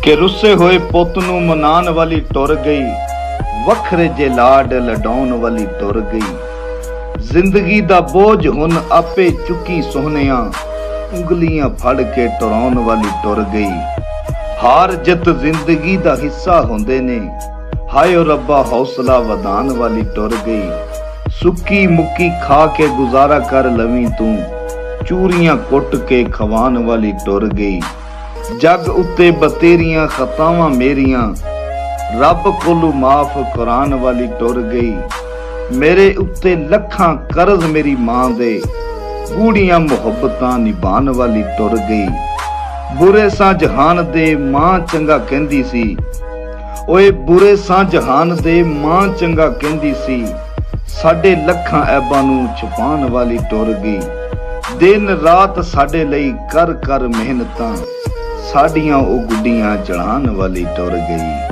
ਕਿ ਰੁੱਸੇ ਹੋਏ ਪੁੱਤ ਨੂੰ ਮਨਾਉਣ ਵਾਲੀ ਟੁਰ ਗਈ, ਵੱਖਰੇ ਜੇ ਲਾਡ ਲਡਾਉਣ ਵਾਲੀ ਟੁਰ ਗਈ। ਜ਼ਿੰਦਗੀ ਦਾ ਬੋਝ ਹੁਣ ਆਪੇ ਚੁੱਕੀ ਸੋਹਣਿਆਂ, ਉਂਗਲੀਆਂ ਫੜ ਕੇ ਟੁਰਾਉਣ ਵਾਲੀ ਟੁਰ ਗਈ। ਹਾਰ ਜਿੱਤ ਜ਼ਿੰਦਗੀ ਦਾ ਹਿੱਸਾ ਹੁੰਦੇ ਨੇ, ਹਾਏ ਓ ਰੱਬਾ ਹੌਸਲਾ ਵਧਾਉਣ ਵਾਲੀ ਟੁਰ ਗਈ। ਸੁੱਕੀ ਮੁੱਕੀ ਖਾ ਕੇ ਗੁਜ਼ਾਰਾ ਕਰ ਲਵੀਂ ਤੂੰ, ਚੂਰੀਆਂ ਕੁੱਟ ਕੇ ਖਵਾਉਣ ਵਾਲੀ ਟੁਰ ਗਈ। ਜੱਗ ਉੱਤੇ ਬਤੇਰੀਆਂ ਖਤਾਵਾਂ ਮੇਰੀਆਂ, ਰੱਬ ਕੋਲੋਂ ਮਾਫ ਕਰਾਉਣ ਵਾਲੀ ਟੁਰ ਗਈ। ਮੇਰੇ ਉੱਤੇ ਲੱਖਾਂ ਕਰਜ਼ ਮੇਰੀ ਮਾਂ ਦੇ, ਗੂੜੀਆਂ ਮੁਹੱਬਤਾਂ ਨਿਭਾਉਣ ਵਾਲੀ ਟੁਰ ਗਈ। ਬੁਰੇ ਸਾਂ ਜਹਾਨ ਦੇ ਮਾਂ ਚੰਗਾ ਕਹਿੰਦੀ ਸੀ, ਓਏ ਬੁਰੇ ਸਾਂ ਜਹਾਨ ਦੇ ਮਾਂ ਚੰਗਾ ਕਹਿੰਦੀ ਸੀ। ਸਾਡੇ ਲੱਖਾਂ ਐਬਾਂ ਨੂੰ ਛੁਪਾਉਣ ਵਾਲੀ ਟੁਰ ਗਈ। ਦਿਨ ਰਾਤ ਸਾਡੇ ਲਈ ਕਰ ਕਰ ਮਿਹਨਤਾਂ, ਸਾਡੀਆਂ ਉਹ ਗੁੱਡੀਆਂ ਚੜਾਉਣ ਵਾਲੀ ਟੁਰ ਗਈ।